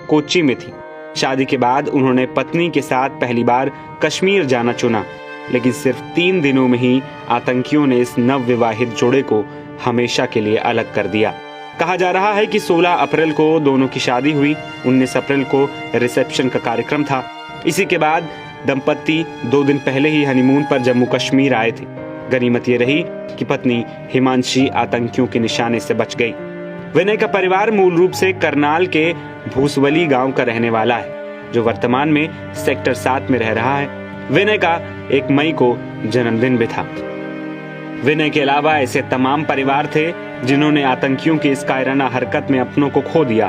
कोच्चि में थी। शादी के बाद उन्होंने पत्नी के साथ पहली बार कश्मीर जाना चुना, लेकिन सिर्फ 3 दिनों में ही आतंकियों ने इस नवविवाहित जोड़े को हमेशा के लिए अलग कर दिया। कहा जा रहा है कि 16 अप्रैल को दोनों की शादी हुई। 19 अप्रैल को रिसेप्शन का कार्यक्रम था। इसी के बाद दंपत्ति 2 दिन पहले ही हनीमून पर जम्मू कश्मीर आए थे। गनीमत ये रही कि पत्नी हिमांशी आतंकियों के निशाने से बच गई। विनय का परिवार मूल रूप से करनाल के भूसवली गांव का रहने वाला है, जो वर्तमान में सेक्टर 7 में रह रहा है। विनय का 1 मई को जन्मदिन भी था। विनय के अलावा ऐसे तमाम परिवार थे जिन्होंने आतंकियों की इस कायराना हरकत में अपनों को खो दिया।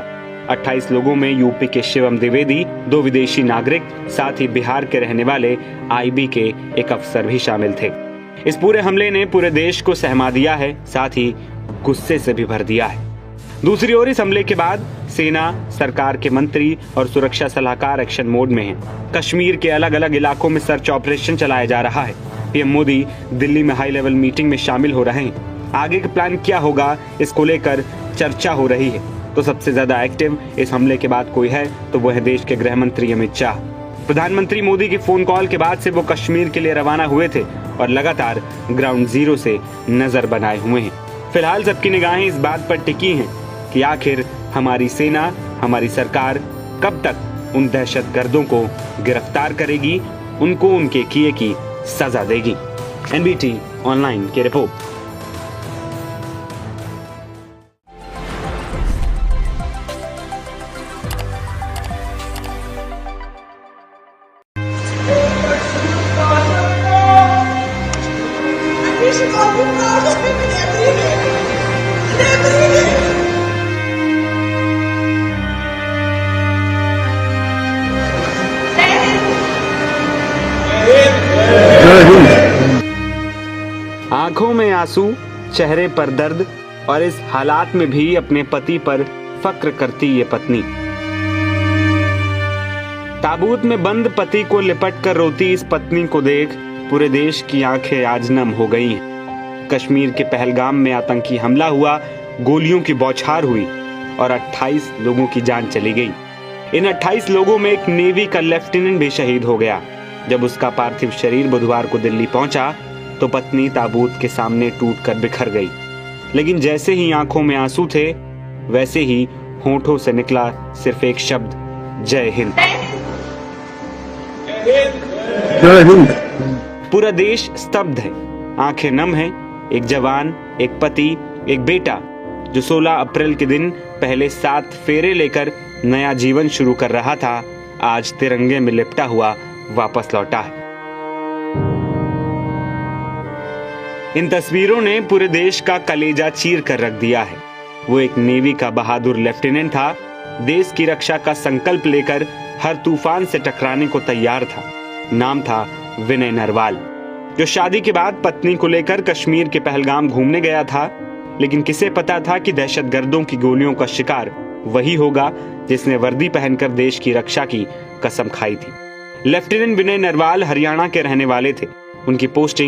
28 लोगों में यूपी के शिवम द्विवेदी, 2 विदेशी नागरिक, साथ ही बिहार के रहने वाले आईबी के एक अफसर भी शामिल थे। इस पूरे हमले ने पूरे देश को सहमा दिया है, साथ ही गुस्से से भी भर दिया है। दूसरी ओर इस हमले के बाद सेना, सरकार के मंत्री और सुरक्षा सलाहकार एक्शन मोड में हैं। कश्मीर के अलग अलग इलाकों में सर्च ऑपरेशन चलाया जा रहा है। पीएम मोदी दिल्ली में हाई लेवल मीटिंग में शामिल हो रहे हैं। आगे का प्लान क्या होगा, इसको लेकर चर्चा हो रही है। तो सबसे ज्यादा एक्टिव इस हमले के बाद कोई है तो वो है देश के गृह मंत्री अमित शाह। प्रधानमंत्री मोदी की फोन कॉल के बाद से वो कश्मीर के लिए रवाना हुए थे और लगातार ग्राउंड जीरो से नजर बनाए हुए हैं। फिलहाल सबकी निगाहें इस बात पर टिकी हैं कि आखिर हमारी सेना, हमारी सरकार कब तक उन दहशतगर्दों को गिरफ्तार करेगी, उनको उनके किए की सजा देगी। एनबीटी ऑनलाइन की रिपोर्ट। आंखों में आंसू, चेहरे पर दर्द और इस हालात में भी अपने पति पर फक्र करती ये पत्नी। ताबूत में बंद पति को लिपट कर रोती इस पत्नी को देख पूरे देश की आंखें आज नम हो गई हैं। कश्मीर के पहलगाम में आतंकी हमला हुआ, गोलियों की बौछार हुई और 28 लोगों की जान चली गई। इन 28 लोगों में एक नेवी का लेफ्टिनेंट भी शहीद हो गया। जब उसका पार्थिव शरीर बुधवार को दिल्ली पहुंचा तो पत्नी ताबूत के सामने टूटकर बिखर गई। लेकिन जैसे ही आंखों में आंसू थे, वैसे ही होठों से निकला सिर्फ एक शब्द, जय हिंद। जय हिंद। पूरा देश स्तब्ध है, आंखें नम हैं। एक जवान, एक पति, एक बेटा जो 16 अप्रैल के दिन पहले 7 फेरे लेकर नया जीवन शुरू कर रहा था, आज तिरंगे में लिपटा हुआ वापस लौटा है। इन तस्वीरों ने पूरे देश का कलेजा चीर कर रख दिया है। वो एक नेवी का बहादुर लेफ्टिनेंट था, देश की रक्षा का संकल्प लेकर हर तूफान से टकराने को तैयार था। नाम था विनय नरवाल, जो शादी के बाद पत्नी को लेकर कश्मीर के पहलगाम घूमने गया था। लेकिन किसे पता था कि दहशतगर्दों की गोलियों का शिकार वही होगा जिसने वर्दी पहनकर देश की रक्षा की कसम खाई थी। लेफ्टिनेंट विनय नरवाल हरियाणा के रहने वाले थे। उनकी पोस्टिंग